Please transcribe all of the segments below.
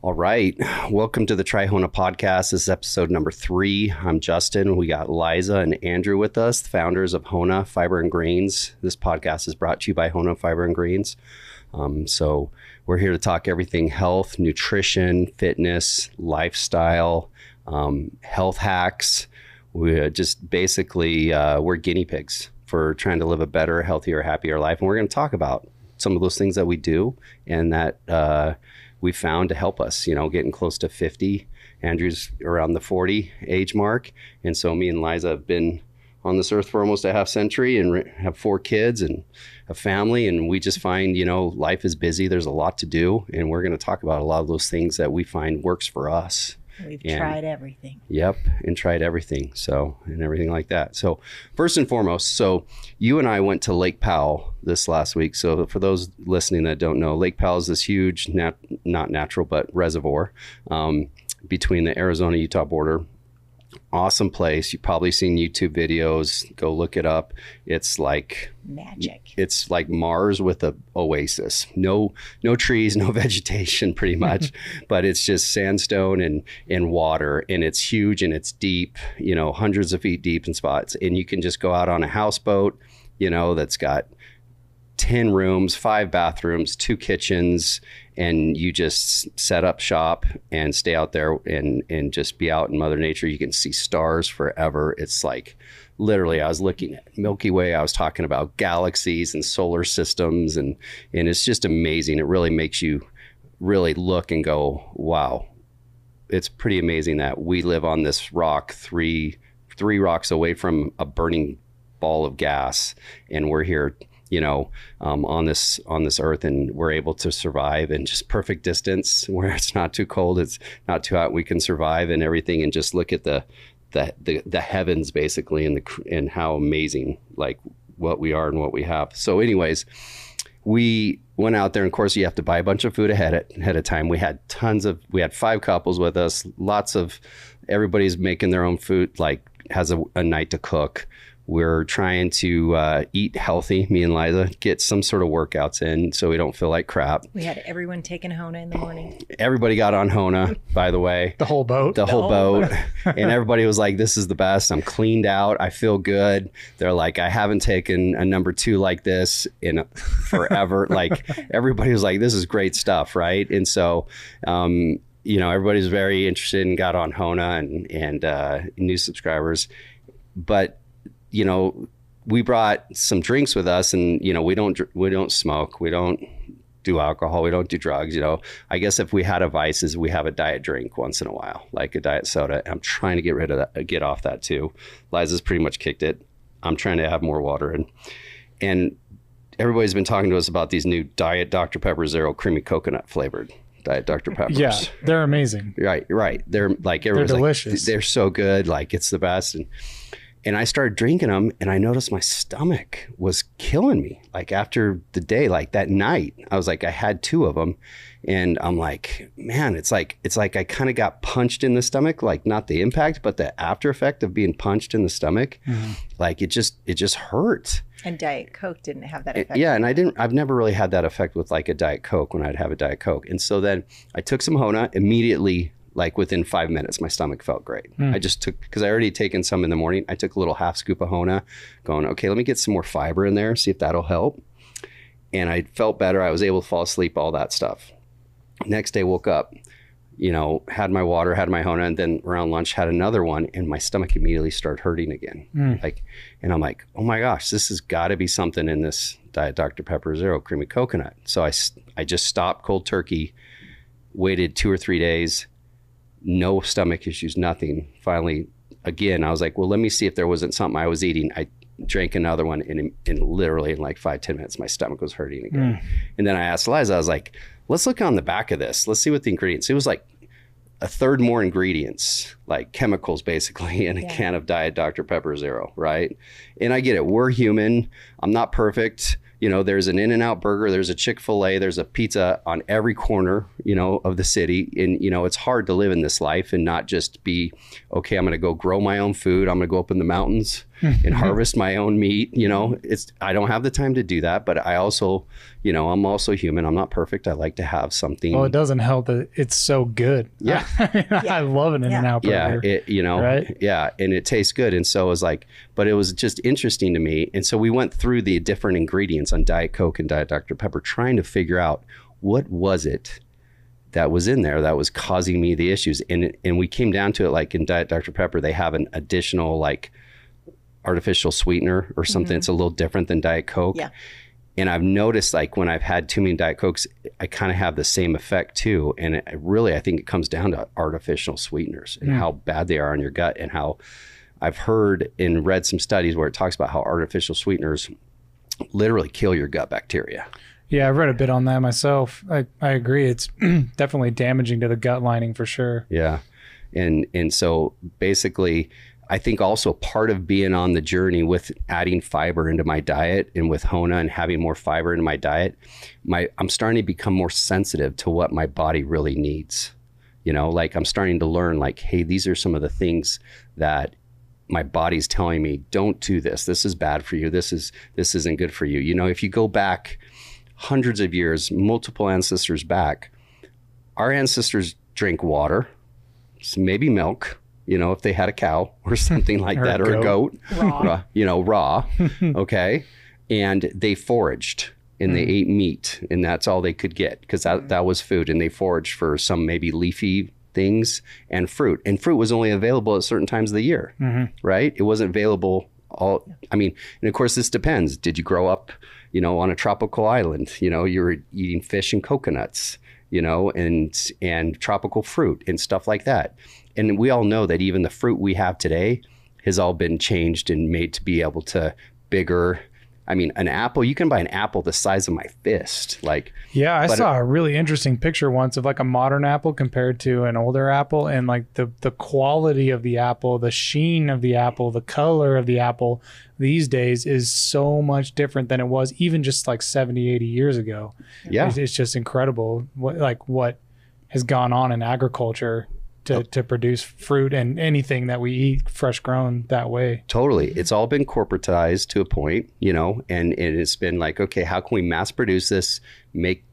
All right. Welcome to the Hona Podcast. This is episode number 3. I'm Justin. We got Eliza and Andrew with us, the founders of Hona Fiber and Greens. This podcast is brought to you by Hona Fiber and Greens. So we're here to talk everything health, nutrition, fitness, lifestyle, health hacks. We just basically, we're guinea pigs for trying to live a better, healthier, happier life. And we're going to talk about some of those things that we do and that we found to help us, getting close to 50. Andrew's around the 40 age mark. And so me and Eliza have been on this earth for almost a half century and have 4 kids and a family. And we just find, life is busy. There's a lot to do. And we're going to talk about a lot of those things that we find works for us. We've tried everything. Yep. And tried everything. And everything like that. So first and foremost, you and I went to Lake Powell this last week. So for those listening that don't know, Lake Powell is this huge, not natural, but reservoir between the Arizona-Utah border. Awesome place. You've probably seen YouTube videos. Go look it up. It's like magic. It's like Mars with a oasis. No trees, no vegetation, pretty much. But it's just sandstone and water, and it's huge and it's deep. Hundreds of feet deep in spots. And you can just go out on a houseboat. That's got 10 rooms, 5 bathrooms, 2 kitchens, and you just set up shop and stay out there and just be out in Mother Nature. You can see stars forever. It's like literally, I was looking at Milky Way. I was talking about galaxies and solar systems, and it's just amazing. It really makes you really look and go, wow. It's pretty amazing that we live on this rock, three rocks away from a burning ball of gas, and we're here on this earth, and we're able to survive in just perfect distance where it's not too cold, it's not too hot. We can survive and everything, and just look at the heavens basically, and how amazing like what we are and what we have. So anyways, we went out there, and of course you have to buy a bunch of food ahead of time. We had 5 couples with us, everybody's making their own food, like has a night to cook. We're trying to eat healthy, me and Eliza, get some sort of workouts in so we don't feel like crap. We had everyone taking Hona in the morning. Everybody got on Hona, by the way. The whole boat? The whole boat. And everybody was like, this is the best. I'm cleaned out. I feel good. They're like, I haven't taken a number 2 like this in forever. Like everybody was like, this is great stuff, right? And so, everybody's very interested and got on Hona and new subscribers. But we brought some drinks with us, and, we don't smoke. We don't do alcohol. We don't do drugs. I guess if we had a vice, is we have a diet drink once in a while, like a diet soda. I'm trying to get off that too. Liza's pretty much kicked it. I'm trying to have more water. And everybody's been talking to us about these new Diet Dr. Pepper Zero creamy coconut flavored Diet Dr. Peppers. Yeah, they're amazing. Right. They're like, they're delicious. Like, they're so good. Like it's the best. And I started drinking them, and I noticed my stomach was killing me. Like after the day, like that night, I was like, I had 2 of them, and I'm like, man, it's like I kind of got punched in the stomach, like not the impact, but the after effect of being punched in the stomach. Mm-hmm. Like it just hurt. And Diet Coke didn't have that effect. Yeah, and I've never really had that effect with like a Diet Coke when I'd have a Diet Coke. And so then I took some Hona immediately. Like within 5 minutes, my stomach felt great. I just took, because I already taken some in the morning, I took a little half scoop of Hona, going, okay, let me get some more fiber in there, see if that'll help. And I felt better. I was able to fall asleep, all that stuff. Next day, woke up, had my water, had my Hona, and then around lunch had another one, and my stomach immediately started hurting again. And I'm like, oh my gosh, this has got to be something in this Diet Dr. Pepper Zero creamy coconut. So I just stopped cold turkey, waited 2 or 3 days. No stomach issues, nothing. Finally, again, I was like, well, let me see if there wasn't something I was eating. I drank another one, and literally in like 5-10 minutes, my stomach was hurting again. And then I asked Eliza, I was like, let's look on the back of this. Let's see what the ingredients. It was like a third more ingredients, like chemicals basically, in a can of Diet Dr. Pepper Zero, right? And I get it. We're human. I'm not perfect. There's an In-N-Out burger, there's a Chick-fil-A, there's a pizza on every corner, of the city. And, it's hard to live in this life and not just be, okay, I'm going to go grow my own food. I'm going to go up in the mountains and harvest my own meat. I don't have the time to do that, but I also, I'm also human. I'm not perfect. I like to have something. Well, it doesn't help that it's so good. Yeah. I love an In-N-Out burger. Right? Yeah. And it tastes good. And so it was like, but it was just interesting to me. And so we went through the different ingredients on Diet Coke and Diet Dr. Pepper, trying to figure out what was it that was in there that was causing me the issues. And we came down to it, like in Diet Dr. Pepper, they have an additional like artificial sweetener or something. It's a little different than Diet Coke. Yeah. And I've noticed, like, when I've had too many Diet Cokes, I kind of have the same effect too. And I think it comes down to artificial sweeteners and how bad they are on your gut, and how I've heard and read some studies where it talks about how artificial sweeteners literally kill your gut bacteria. Yeah, I've read a bit on that myself. I agree. It's definitely damaging to the gut lining for sure. Yeah. And so basically, I think also part of being on the journey with adding fiber into my diet and with Hona and having more fiber in my diet, I'm starting to become more sensitive to what my body really needs. Like I'm starting to learn, like, hey, these are some of the things that my body's telling me, don't do this. This is bad for you. This isn't good for you. If you go back hundreds of years, multiple ancestors back, our ancestors drank water, maybe milk, if they had a cow or something like that, or a goat, raw. Okay. And they foraged and they ate meat, and that's all they could get, because that was food. And they foraged for some maybe leafy things and fruit. And fruit was only available at certain times of the year, right? It wasn't available and of course this depends. Did you grow up, on a tropical island? You were eating fish and coconuts, and tropical fruit and stuff like that. And we all know that even the fruit we have today has all been changed and made to be able to bigger. An apple, you can buy an apple the size of my fist. Yeah, I saw a really interesting picture once of like a modern apple compared to an older apple, and like the quality of the apple, the sheen of the apple, the color of the apple these days is so much different than it was even just like 70, 80 years ago. Yeah. It's just incredible what has gone on in agriculture to produce fruit and anything that we eat fresh grown that way. Totally. It's all been corporatized to a point, and it's been like, okay, how can we mass produce this, make,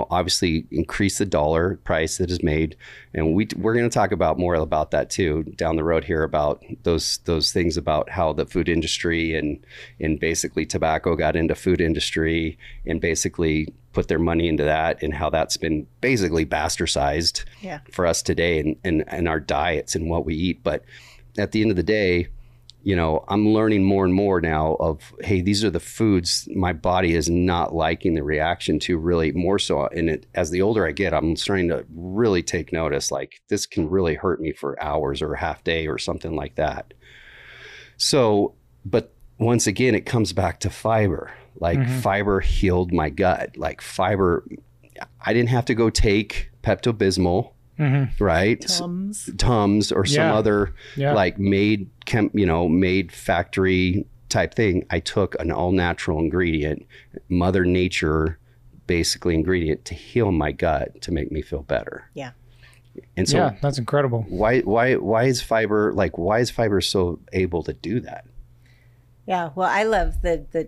obviously increase the dollar price that is made. And we're going to talk about more about that too down the road here, about those things about how the food industry and basically tobacco got into food industry and basically put their money into that, and how that's been basically bastardized for us today and our diets and what we eat. But at the end of the day, I'm learning more and more now of, hey, these are the foods my body is not liking the reaction to, really more so. And as the older I get, I'm starting to really take notice, like this can really hurt me for hours or a half day or something like that. So, but once again, it comes back to fiber. Fiber healed my gut. Like fiber, I didn't have to go take Pepto-Bismol, right? Tums or some other like made factory type thing. I took an all natural ingredient, Mother Nature basically ingredient, to heal my gut, to make me feel better. Yeah. And so that's incredible. Why is fiber so able to do that? Yeah, well, I love the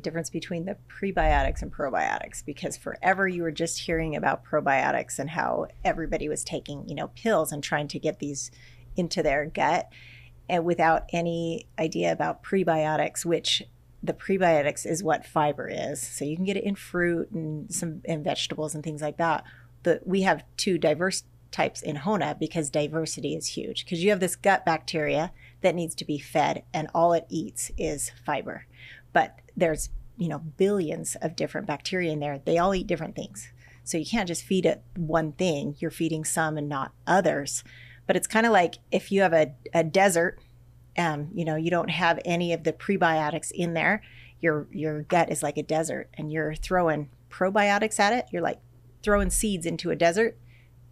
difference between the prebiotics and probiotics, because forever you were just hearing about probiotics and how everybody was taking, pills and trying to get these into their gut, and without any idea about prebiotics, which the prebiotics is what fiber is. So you can get it in fruit and in vegetables and things like that. We have two diverse types in Hona because diversity is huge, because you have this gut bacteria that needs to be fed and all it eats is fiber. But there's, billions of different bacteria in there. They all eat different things. So you can't just feed it one thing. You're feeding some and not others. But it's kind of like if you have a desert, you don't have any of the prebiotics in there, your gut is like a desert, and you're throwing probiotics at it. You're like throwing seeds into a desert,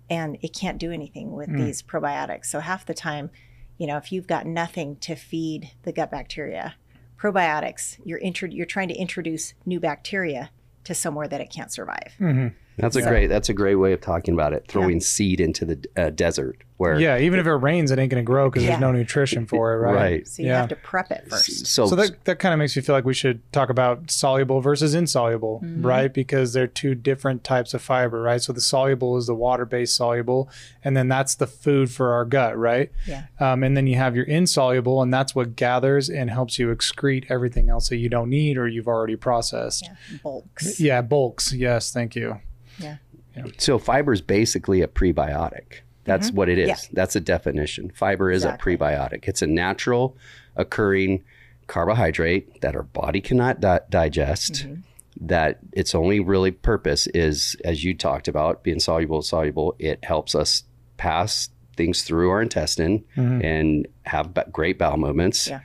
and it can't do anything with these probiotics. So half the time, if you've got nothing to feed the gut bacteria, probiotics, you're trying to introduce new bacteria to somewhere that it can't survive. That's a great way of talking about it. Throwing seed into the desert where even if it rains, it ain't going to grow because there's no nutrition for it, right? Right. So you have to prep it first. So that kind of makes me feel like we should talk about soluble versus insoluble, right? Because they're two different types of fiber, right? So the soluble is the water-based soluble, and then that's the food for our gut, right? Yeah. And then you have your insoluble, and that's what gathers and helps you excrete everything else that you don't need or you've already processed. Yeah. Bulks. Yeah, bulks. Yes, thank you. Yeah. So fiber is basically a prebiotic. That's what it is. Yeah. That's a definition. Fiber is Exactly. a prebiotic. It's a natural occurring carbohydrate that our body cannot digest, that its only really purpose is, as you talked about, being soluble. It helps us pass things through our intestine and have great bowel movements. Yeah.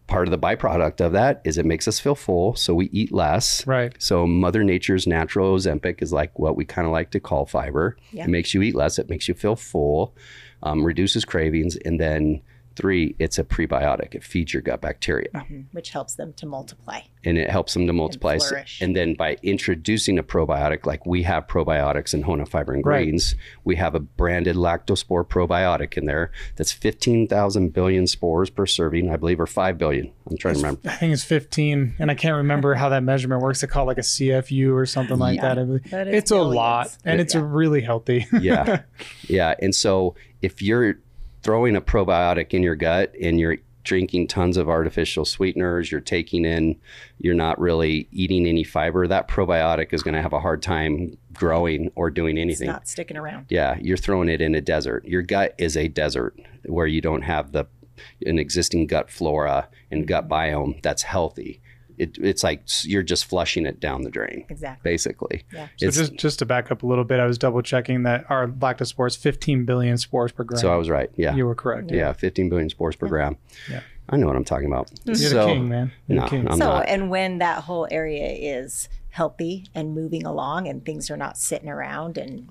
Part of the byproduct of that is it makes us feel full, so we eat less. Right. So Mother Nature's natural Ozempic is like what we kind of like to call fiber. Yeah. It makes you eat less. It makes you feel full, reduces cravings. And then 3, it's a prebiotic. It feeds your gut bacteria. Which helps them to multiply. And it helps them to multiply. flourish. And then by introducing a probiotic, like we have probiotics in Hona Fiber and Greens, we have a branded lactospore probiotic in there that's 15,000 billion spores per serving, I believe, or 5 billion. I'm trying to remember. I think it's 15, and I can't remember how that measurement works. They call it like a CFU or something like that. But It's a billions. lot, and it's really healthy. Yeah. Yeah. And so if you're throwing a probiotic in your gut and you're drinking tons of artificial sweeteners, you're not really eating any fiber, that probiotic is going to have a hard time growing or doing anything. It's not sticking around. Yeah. You're throwing it in a desert. Your gut is a desert where you don't have an existing gut flora and gut biome that's healthy. It's like you're just flushing it down the drain. Exactly. Basically. Yeah. So just to back up a little bit, I was double checking that our lactospore is 15 billion spores per gram. So I was right. Yeah. You were correct. Yeah. 15 billion spores per gram. Yeah. I know what I'm talking about. You're the king, man. You're No, the king. I'm So, not. and when that whole area is healthy and moving along and things are not sitting around, and,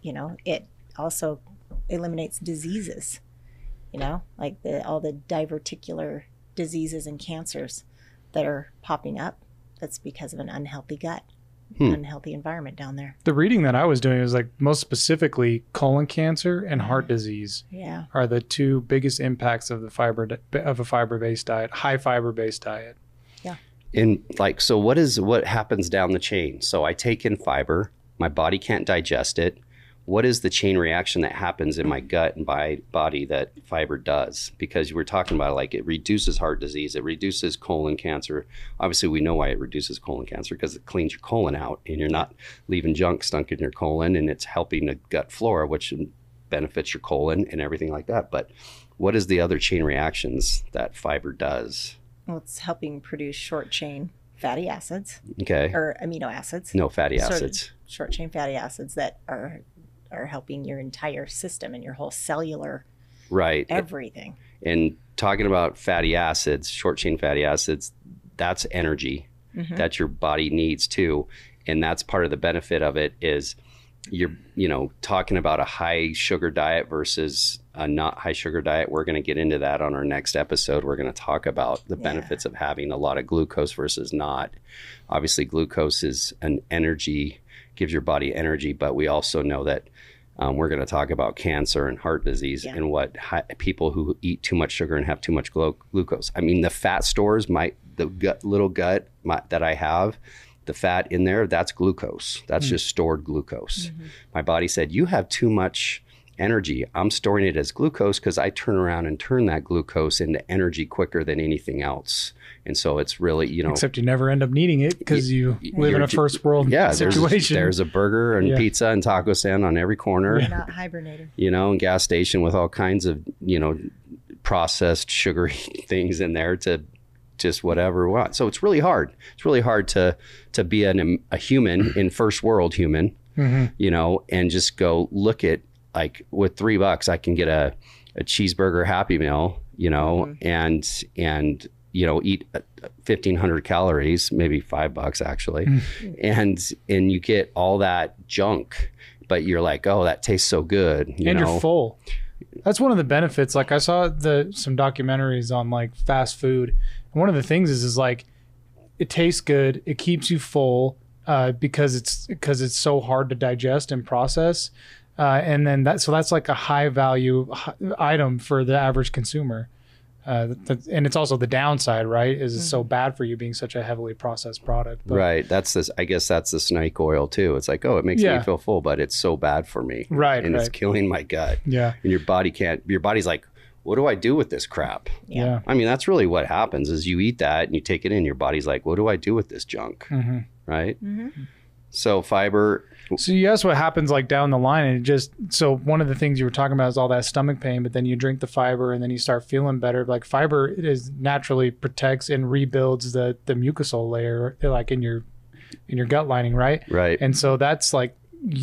it also eliminates diseases, like all the diverticular diseases and cancers that are popping up. That's because of an unhealthy gut, unhealthy environment down there. The reading that I was doing was like most specifically colon cancer and heart disease Yeah. are the two biggest impacts of a fiber-based diet, high fiber-based diet. And so what happens down the chain? So I take in fiber, my body can't digest it. What is the chain reaction that happens in my gut and body that fiber does? Because we're talking about like it reduces heart disease, it reduces colon cancer. Obviously, we know why it reduces colon cancer, because it cleans your colon out and you're not leaving junk stunk in your colon, and it's helping the gut flora, which benefits your colon and everything like that. But what is the other chain reactions that fiber does? Well, it's helping produce short chain fatty acids Okay. or amino acids. No fatty acids. Short chain fatty acids that are helping your entire system and your whole cellular Right. everything. And talking about fatty acids, short chain fatty acids, that's energy that your body needs too. And that's part of the benefit of it is you're, talking about a high sugar diet versus a not high sugar diet. We're going to get into that on our next episode. We're going to talk about the benefits of having a lot of glucose versus not. Obviously, glucose is an energy, gives your body energy, but we also know that we're going to talk about cancer and heart disease and what people who eat too much sugar and have too much glucose. I mean, the fat stores, little gut that I have, the fat in there, that's glucose. That's just stored glucose. My body said, you have too much energy. I'm storing it as glucose because I turn around and turn that glucose into energy quicker than anything else. And so it's really, Except you never end up needing it because you live in a first world situation. There's a burger and pizza and taco stand on every corner. You're not hibernating. And gas station with all kinds of, processed sugary things in there to just whatever we want. So it's really hard. It's really hard to be a human in first world human, and just go look at, like, with $3 I can get a cheeseburger Happy Meal, and eat 1,500 calories, maybe $5 actually. And you get all that junk, but you're like, oh, that tastes so good. And you're full. That's one of the benefits. Like I saw some documentaries on like fast food. And one of the things is like, it tastes good. It keeps you full. because it's so hard to digest and process. And then that's like a high value item for the average consumer. And it's also the downside, right? Is it's so bad for you being such a heavily processed product. But, right. I guess that's the snake oil too. It's like, oh, it makes me feel full, but it's so bad for me. Right. And it's killing my gut. Yeah. And your body's like, what do I do with this crap? Yeah. I mean, that's really what happens is you eat that and you take it in. Your body's like, what do I do with this junk? Mm-hmm. Right. Mm-hmm. So fiber. So you ask what happens like down the line, and so one of the things you were talking about is all that stomach pain, but then you drink the fiber and then you start feeling better. Like fiber naturally protects and rebuilds the mucosal layer, like in your gut lining, right? Right. And so that's like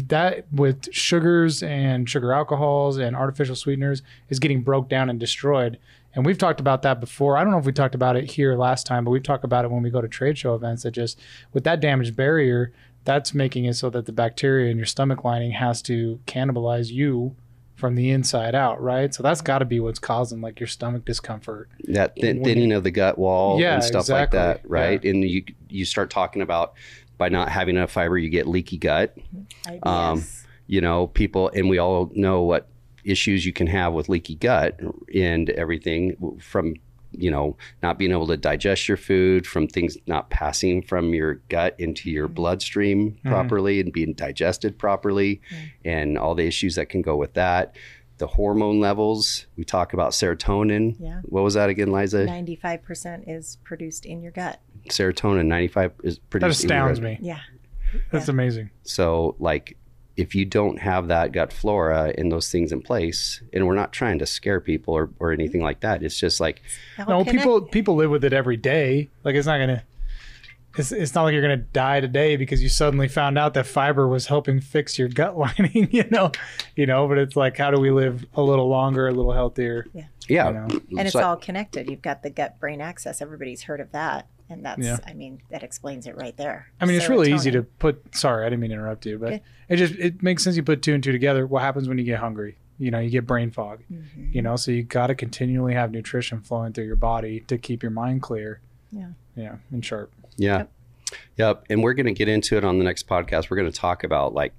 that with sugars and sugar alcohols and artificial sweeteners is getting broke down and destroyed. And we've talked about that before. I don't know if we talked about it here last time, but we've talked about it when we go to trade show events, that just with that damaged barrier, that's making it so that the bacteria in your stomach lining has to cannibalize you from the inside out, right? So that's got to be what's causing like your stomach discomfort. That thinning of the gut wall and stuff exactly. like that, right? Yeah. And you start talking about by not having enough fiber, you get leaky gut. People, and we all know what issues you can have with leaky gut and everything from not being able to digest your food, from things not passing from your gut into your bloodstream properly and being digested properly, and all the issues that can go with that. The hormone levels, we talk about serotonin. Yeah. What was that again, Liza? 95% is produced in your gut. Serotonin, 95 is produced in your gut. That astounds me. Yeah. That's amazing. So like, if you don't have that gut flora and those things in place, and we're not trying to scare people or anything like that. It's just like, no, people live with it every day. Like it's not like you're gonna die today because you suddenly found out that fiber was helping fix your gut lining, but it's like, how do we live a little longer, a little healthier? Yeah. And it's all connected. You've got the gut brain axis. Everybody's heard of that. And that's, that explains it right there. I mean, it's really easy to put, sorry, I didn't mean to interrupt you, but it makes sense. You put two and two together. What happens when you get hungry? You get brain fog, so you got to continually have nutrition flowing through your body to keep your mind clear. Yeah. And sharp. Yeah. Yep. And we're going to get into it on the next podcast. We're going to talk about like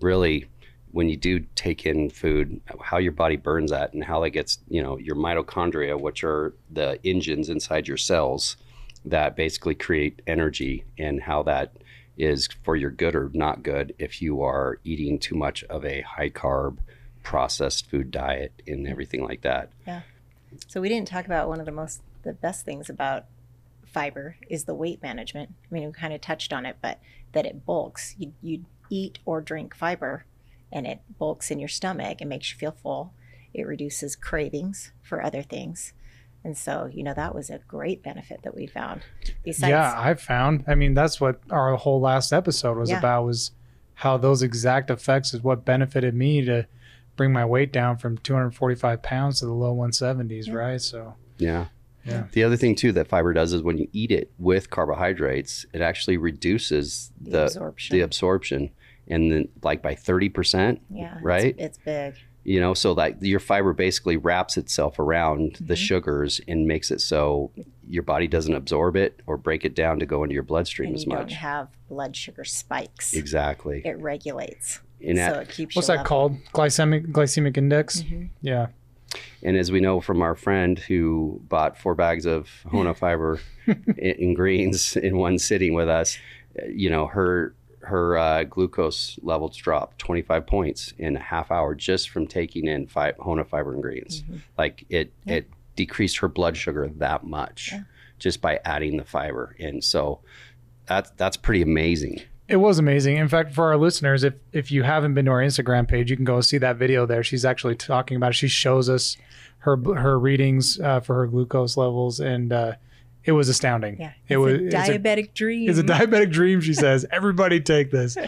really when you do take in food, how your body burns that and how that gets, your mitochondria, which are the engines inside your cells that basically create energy, and how that is for your good or not good if you are eating too much of a high carb processed food diet and everything like that. Yeah. So we didn't talk about one of the best things about fiber is the weight management. I mean, we kind of touched on it, but that it bulks. You eat or drink fiber and it bulks in your stomach and makes you feel full. It reduces cravings for other things. And so, that was a great benefit that we found. I found. I mean, that's what our whole last episode was about, was how those exact effects is what benefited me to bring my weight down from 245 pounds to the low 170s, right? So, yeah. The other thing, too, that fiber does is when you eat it with carbohydrates, it actually reduces the absorption. And then like by 30%, right? It's big. So like your fiber basically wraps itself around the sugars and makes it so your body doesn't absorb it or break it down to go into your bloodstream and as you much. Don't have blood sugar spikes. Exactly. It regulates. And so it keeps what's that level. called? Glycemic index? Yeah. And as we know from our friend who bought 4 bags of Hona fiber in greens in one sitting with us, her glucose levels dropped 25 points in a half hour just from taking in Hona fiber and greens. Like it decreased her blood sugar that much just by adding the fiber. And so that's pretty amazing. It was amazing. In fact, for our listeners, if you haven't been to our Instagram page, you can go see that video there. She's actually talking about it. She shows us her readings for her glucose levels, and it was astounding. Yeah, it's a diabetic dream. It's a diabetic dream, she says. Everybody take this.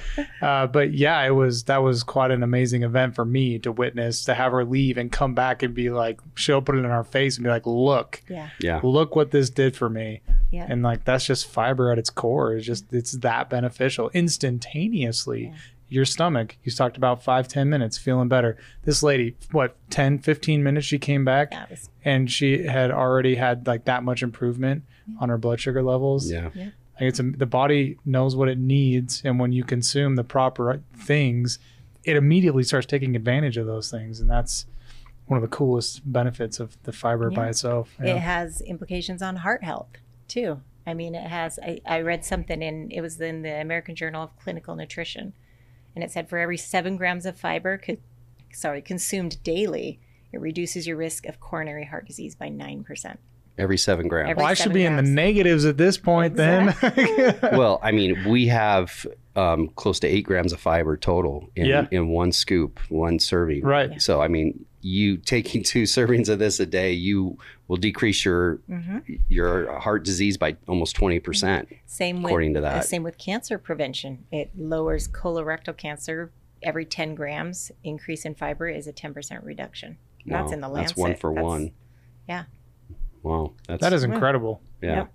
But yeah, that was quite an amazing event for me to witness, to have her leave and come back and be like, she'll put it in our face and be like, look, look what this did for me. Yeah. And like, that's just fiber at its core. It's that beneficial instantaneously. Yeah. Your stomach, you talked about 5-10 minutes feeling better. This lady, 10-15 minutes she came back and she had already had like that much improvement on her blood sugar levels. The body knows what it needs, and when you consume the proper things, it immediately starts taking advantage of those things, and that's one of the coolest benefits of the fiber by itself. It has implications on heart health too. I mean, it has. I read something it was in the American Journal of Clinical Nutrition, and it said for every 7 grams of fiber consumed daily, it reduces your risk of coronary heart disease by 9%. Every 7 grams. Well, I should be in the negatives at this point then. Well, I mean, we have close to 8 grams of fiber total in one scoop, one serving. Right. Yeah. So, I mean, you taking 2 servings of this a day, you will decrease your heart disease by almost 20%. According to that. Same with cancer prevention. It lowers colorectal cancer. Every 10 grams increase in fiber is a 10% reduction. Wow. That's in the Lancet. That's 1 for 1. Yeah. Wow. That is incredible. Yeah.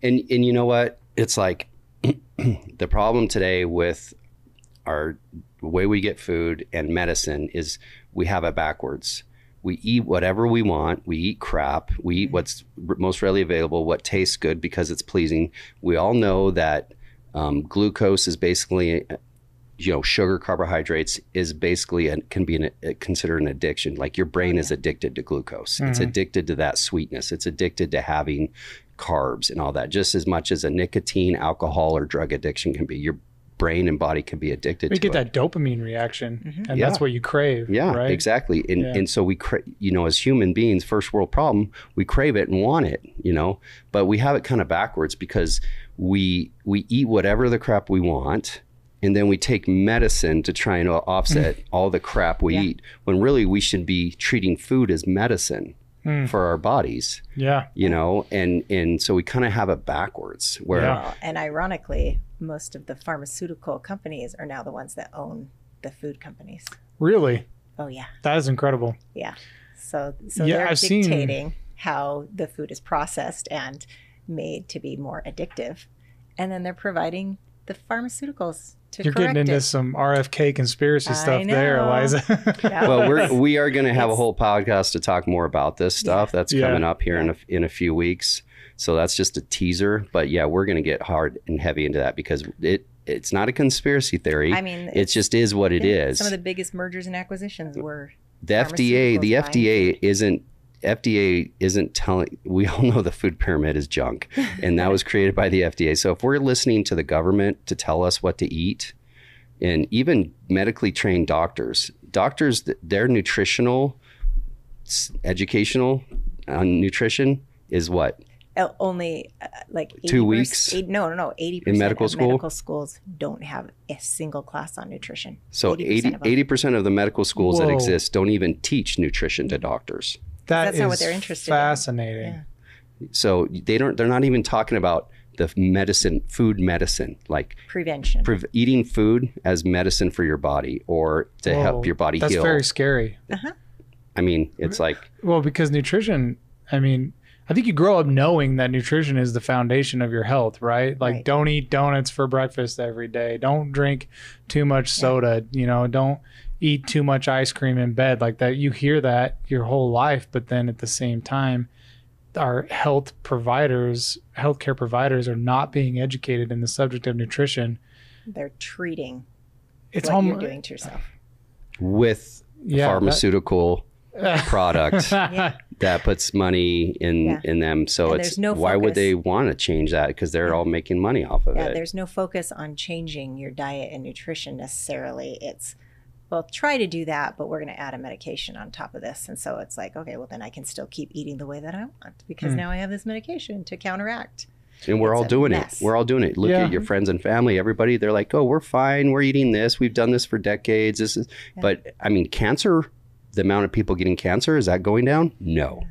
And you know what? It's like the problem today with our way we get food and medicine is we have it backwards. We eat whatever we want. We eat crap. We eat what's most readily available, what tastes good because it's pleasing. We all know that glucose is basically, sugar, carbohydrates is basically can be considered an addiction. Like your brain is addicted to glucose. It's addicted to that sweetness. It's addicted to having carbs and all that, just as much as a nicotine, alcohol, or drug addiction can be. Your brain and body can be addicted to it. You get that dopamine reaction, and that's what you crave. Yeah, right? Exactly. And so we, as human beings, first world problem, we crave it and want it, but we have it kind of backwards because we eat whatever the crap we want. And then we take medicine to try and offset all the crap we eat, when really we should be treating food as medicine for our bodies. Yeah. And so we kind of have it backwards. And ironically, most of the pharmaceutical companies are now the ones that own the food companies. Really? Oh, yeah. That is incredible. Yeah. So they're dictating how the food is processed and made to be more addictive. And then they're providing the pharmaceuticals to You're getting into some RFK conspiracy stuff there, Eliza. Well, we are going to have a whole podcast to talk more about this stuff. That's coming up here in a few weeks. So that's just a teaser. But yeah, we're going to get hard and heavy into that because it's not a conspiracy theory. I mean, it just is what it is. Some of the biggest mergers and acquisitions were the FDA. The FDA isn't telling. We all know the food pyramid is junk, and that was created by the FDA. So if we're listening to the government to tell us what to eat, and even medically trained doctors, their nutritional educational on nutrition is what? Only like 2 weeks. 80% in medical of school? medical schools don't have a single class on nutrition. So 80% of the medical schools that exist don't even teach nutrition to doctors. That's not what they're interested in. Fascinating. Yeah. So they're not even talking about the food medicine, like prevention, eating food as medicine for your body or to help your body heal. That's very scary. I mean, it's like, well, because nutrition, I think you grow up knowing that nutrition is the foundation of your health, right? Like, don't eat donuts for breakfast every day. Don't drink too much soda. Don't eat too much ice cream in bed. Like that, you hear that your whole life, but then at the same time, our healthcare providers are not being educated in the subject of nutrition. They're treating what you're doing to yourself with pharmaceutical product that puts money in them. So it's why would they want to change that? Because they're all making money off of it. There's no focus on changing your diet and nutrition necessarily. It's, well, try to do that, but we're going to add a medication on top of this. And so it's like, okay, well, then I can still keep eating the way that I want because now I have this medication to counteract. And we're all doing it. We're all doing it. Look at your friends and family, everybody. They're like, oh, we're fine. We're eating this. We've done this for decades. But I mean, cancer, the amount of people getting cancer, is that going down? No,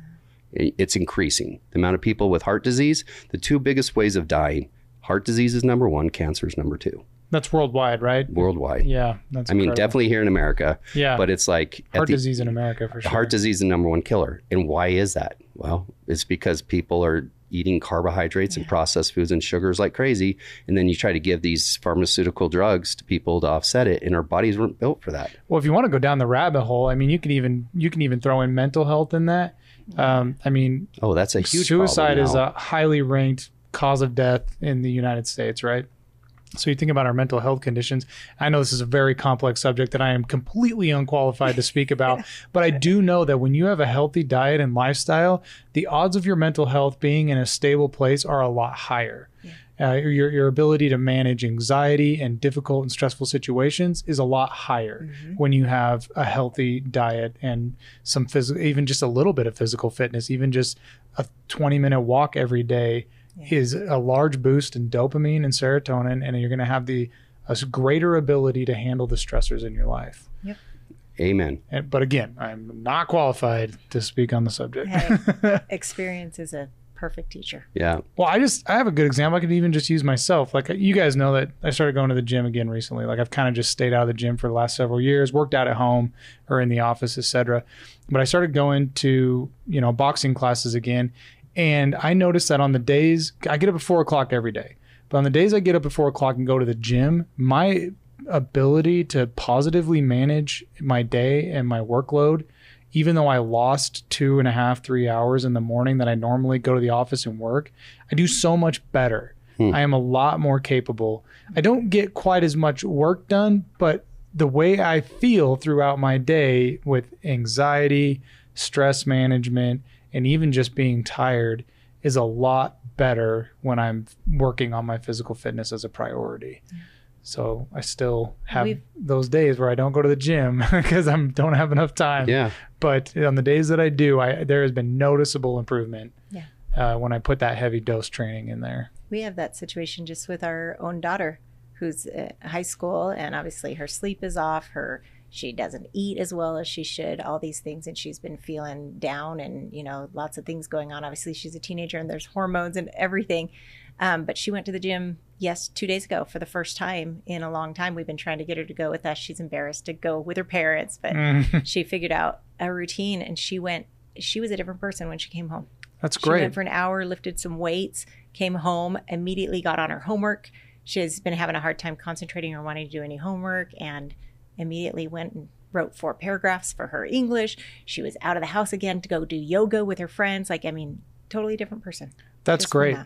it's increasing. The amount of people with heart disease, the 2 biggest ways of dying, heart disease is number 1, cancer is number 2. That's worldwide, right? Worldwide. Yeah. That's incredible. Definitely here in America. Yeah. But it's like heart disease in America for sure. Heart disease is the number 1 killer. And why is that? Well, it's because people are eating carbohydrates and processed foods and sugars like crazy. And then you try to give these pharmaceutical drugs to people to offset it. And our bodies weren't built for that. Well, if you want to go down the rabbit hole, you can even throw in mental health in that. that's a huge suicide problem is a highly ranked cause of death in the United States, right? So you think about our mental health conditions. I know this is a very complex subject that I am completely unqualified to speak about, but I do know that when you have a healthy diet and lifestyle, the odds of your mental health being in a stable place are a lot higher. Yeah. Your ability to manage anxiety and difficult and stressful situations is a lot higher when you have a healthy diet and some physical, even just a little bit of physical fitness, even just a 20-minute walk every day is a large boost in dopamine and serotonin, and you're going to have a greater ability to handle the stressors in your life. Yep. Amen. But again, I'm not qualified to speak on the subject. Hey, experience is a perfect teacher. Yeah. Well, I have a good example. I could even just use myself. Like, you guys know that I started going to the gym again recently. Like, I've kind of just stayed out of the gym for the last several years, worked out at home or in the office, etc. But I started going to, boxing classes again. And I noticed that on the days, I get up at 4 o'clock every day, but on the days I get up at 4 o'clock and go to the gym, my ability to positively manage my day and my workload, even though I lost 2.5, 3 hours in the morning that I normally go to the office and work, I do so much better. I am a lot more capable. I don't get quite as much work done, but the way I feel throughout my day with anxiety, stress management, and even just being tired is a lot better when I'm working on my physical fitness as a priority. So I still have those days where I don't go to the gym because I don't have enough time. Yeah. But on the days that I do, there has been noticeable improvement when I put that heavy dose training in there. We have that situation just with our own daughter who's at high school, and obviously her sleep is off. She doesn't eat as well as she should, all these things. And she's been feeling down and, lots of things going on. Obviously, she's a teenager and there's hormones and everything. But she went to the gym, 2 days ago for the first time in a long time. We've been trying to get her to go with us. She's embarrassed to go with her parents, but she figured out a routine and she was a different person when she came home. That's great. She went for an hour, lifted some weights, came home, immediately got on her homework. She's been having a hard time concentrating or wanting to do any homework, and immediately went and wrote 4 paragraphs for her English. She was out of the house again to go do yoga with her friends. Totally different person. That's great.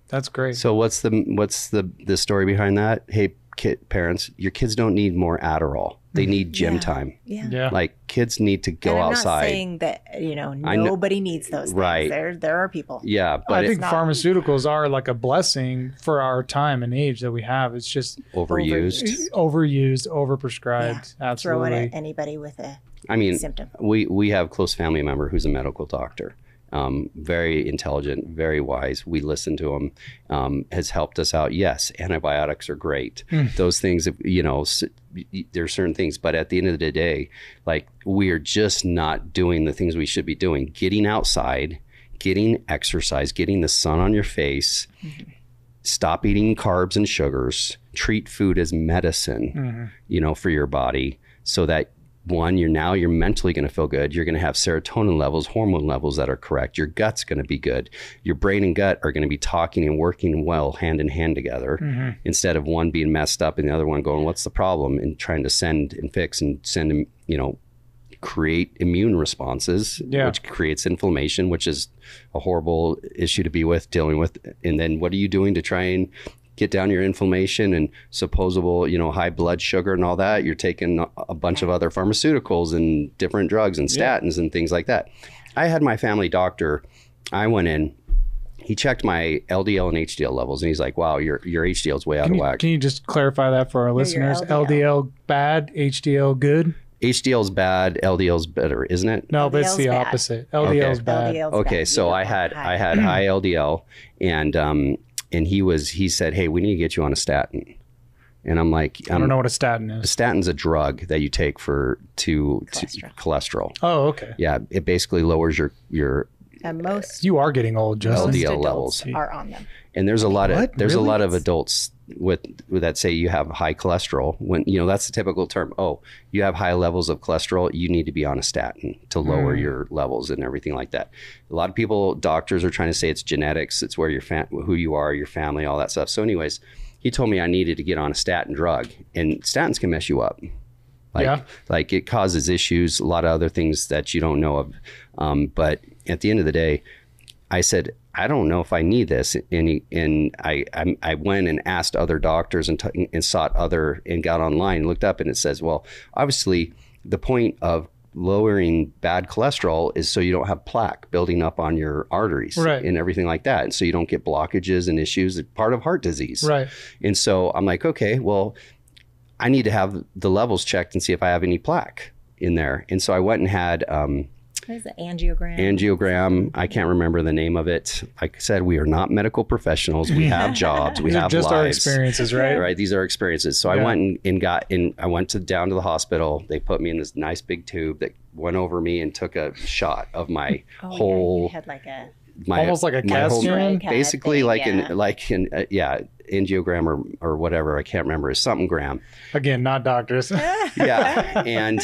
That's great. So what's the story behind that? Hey, parents, your kids don't need more Adderall. They need gym time. Yeah. Like, kids need to go outside. I'm not saying that, nobody needs those things. Right. There are people. Yeah. But I think pharmaceuticals are like a blessing for our time and age that we have. It's just overused, overprescribed. Yeah. Absolutely. Throw it at anybody with a symptom. We have a close family member who's a medical doctor. Very intelligent, very wise. We listen to him, has helped us out. Yes, antibiotics are great. Those things, there are certain things, but at the end of the day, like, we are just not doing the things we should be doing. Getting outside, getting exercise, getting the sun on your face, stop eating carbs and sugars, treat food as medicine, for your body, so that you're mentally going to feel good. You're going to have serotonin levels, hormone levels that are correct. Your gut's going to be good. Your brain and gut are going to be talking and working well hand in hand together, instead of one being messed up and the other one going, what's the problem? And trying to send and fix and send, create immune responses, which creates inflammation, which is a horrible issue to be dealing with. And then what are you doing to try and get down your inflammation and supposable, high blood sugar and all that? You're taking a bunch of other pharmaceuticals and different drugs and statins and things like that. I had my family doctor, I went in, he checked my LDL and HDL levels, and he's like, wow, your HDL is way out of whack. Can you just clarify that for our listeners? LDL bad, HDL good? HDL's bad, LDL's better, isn't it? No, but it's the opposite. LDL's bad. Okay, so I had high LDL, and he said, hey, we need to get you on a statin. And I'm like, I don't know what a statin is. A statin's a drug that you take to cholesterol. Oh, okay. Yeah, it basically lowers your and most you are getting old, Justin. LDL levels are on them. And there's a lot of adults with that say you have high cholesterol, when that's the typical term. Oh, you have high levels of cholesterol, you need to be on a statin to lower your levels and everything like that. A lot of doctors are trying to say it's genetics, it's where who you are, your family, all that stuff. So anyways, he told me I needed to get on a statin drug, and statins can mess you up. Like it causes issues, a lot of other things that you don't know of. But at the end of the day, I said, I don't know if I need this. And I went and asked other doctors and sought other, and got online and looked up, and it says, well, obviously the point of lowering bad cholesterol is so you don't have plaque building up on your arteries and everything like that. And so you don't get blockages and issues, part of heart disease. Right. And so I'm like, okay, well, I need to have the levels checked and see if I have any plaque in there. And so I went and had, what is it? Angiogram. Angiogram. I can't remember the name of it. Like I said, we are not medical professionals. We have jobs. We These have are just lives. our experiences, right? Right. These are experiences. So I went and I went down to the hospital. They put me in this nice big tube that went over me and took a shot of my whole. You had like a. Almost like a CAT scan? Basically thing, like in angiogram or whatever. I can't remember. It's something gram. Again, not doctors. Yeah. And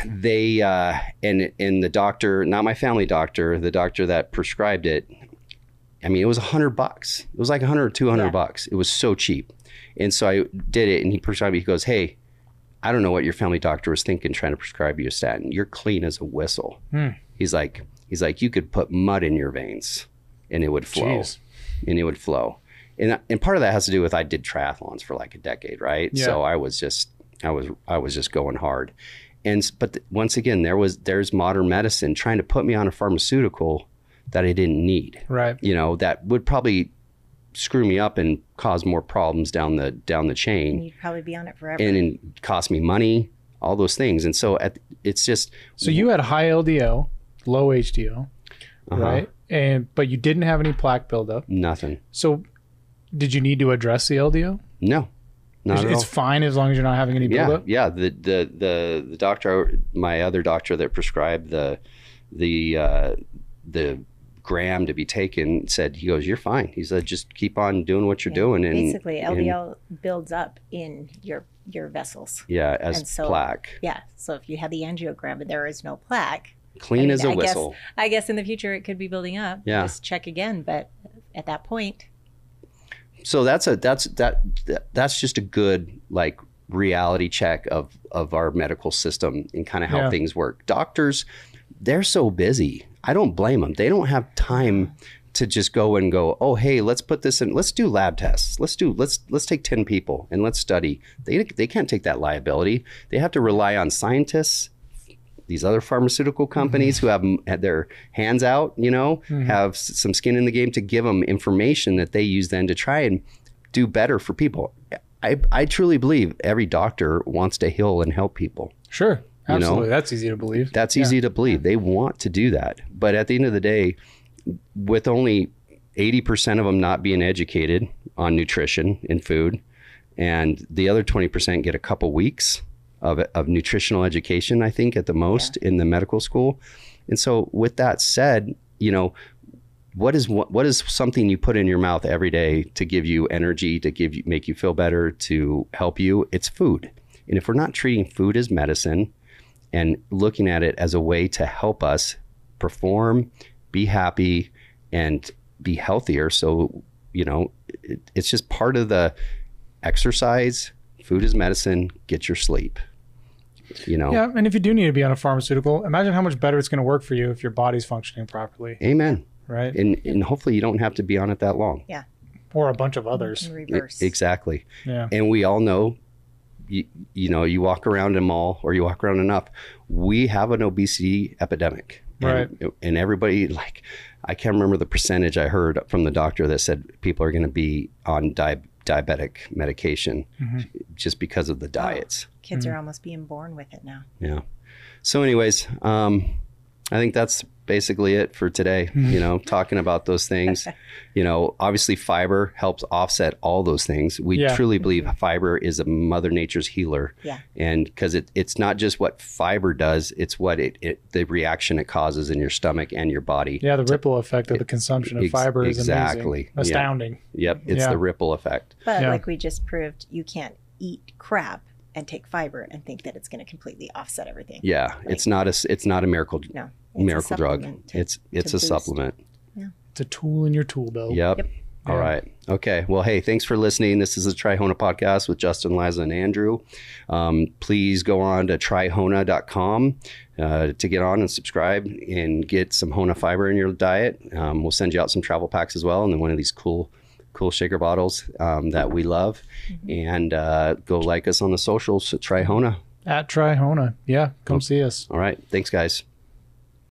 they and the doctor, not my family doctor, the doctor that prescribed it, I mean, it was $100. It was like 100 or 200 bucks. It was so cheap. And so I did it, and he prescribed it. He goes, hey, I don't know what your family doctor was thinking trying to prescribe you a statin. You're clean as a whistle. He's like, you could put mud in your veins and it would flow. Jeez. And it would flow. And part of that has to do with, I did triathlons for like a decade, right? Yeah. So I was just going hard. But once again, there's modern medicine trying to put me on a pharmaceutical that I didn't need. Right. You know, that would probably screw me up and cause more problems down the chain. And you'd probably be on it forever. And cost me money, all those things. And so it's just. So you had high LDL, low HDL, right? But you didn't have any plaque buildup. Nothing. So did you need to address the LDL? No. Not at all. It's fine as long as you're not having any buildup? Yeah. The doctor, my other doctor that prescribed the gram to be taken, said, he goes, you're fine. He said, just keep on doing what you're doing. And basically LDL builds up in your vessels. Yeah, as plaque. Yeah. So if you had the angiogram but there is no plaque, clean as a whistle. I guess in the future it could be building up. Yeah. Just check again. But at that point. So that's just a good like reality check of our medical system and kind of how things work. Doctors, they're so busy. I don't blame them. They don't have time to just go, oh, hey, let's put this in. Let's do lab tests. Let's take 10 people and let's study. They can't take that liability. They have to rely on scientists, these other pharmaceutical companies who have their hands out, have some skin in the game to give them information that they use then to try and do better for people. I truly believe every doctor wants to heal and help people. Sure. Absolutely. That's easy to believe. That's easy to believe. They want to do that. But at the end of the day, with only 80% of them not being educated on nutrition and food, and the other 20% get a couple weeks of nutritional education, I think, at the most in the medical school. And so with that said, what is something you put in your mouth every day to give you energy, to make you feel better, to help you? It's food. And if we're not treating food as medicine and looking at it as a way to help us perform, be happy, and be healthier. So, it's just part of the exercise. Food is medicine. Get your sleep. Yeah, and if you do need to be on a pharmaceutical, imagine how much better it's going to work for you if your body's functioning properly. Amen. Right. And hopefully you don't have to be on it that long. Yeah. Or a bunch of others. In reverse. Exactly. Yeah. And we all know, you walk around a mall or you walk around enough, we have an obesity epidemic. Right. And everybody, like, I can't remember the percentage I heard from the doctor that said people are going to be on diabetic medication just because of the diets. Kids are almost being born with it now. Yeah. So anyways, I think that's basically it for today, talking about those things. Obviously fiber helps offset all those things. We truly believe fiber is a Mother Nature's healer. Yeah. And because it's not just what fiber does, it's what the reaction it causes in your stomach and your body. Yeah, the ripple effect of the consumption of fiber is amazing. Astounding. Yep. It's the ripple effect. But like we just proved, you can't eat crap and take fiber and think that it's going to completely offset everything. Yeah. Like, it's not a miracle. No. Miracle drug. It's a supplement. Yeah. It's a tool in your tool belt. Yep. All right. Okay. Well, hey, thanks for listening. This is the Try Hona podcast with Justin, Liza, and Andrew. Please go on to tryhona.com to get on and subscribe and get some Hona fiber in your diet. We'll send you out some travel packs as well, and then one of these cool shaker bottles that we love. And go like us on the socials. So Try Hona. At Try Hona. Yeah. Come see us. All right. Thanks, guys.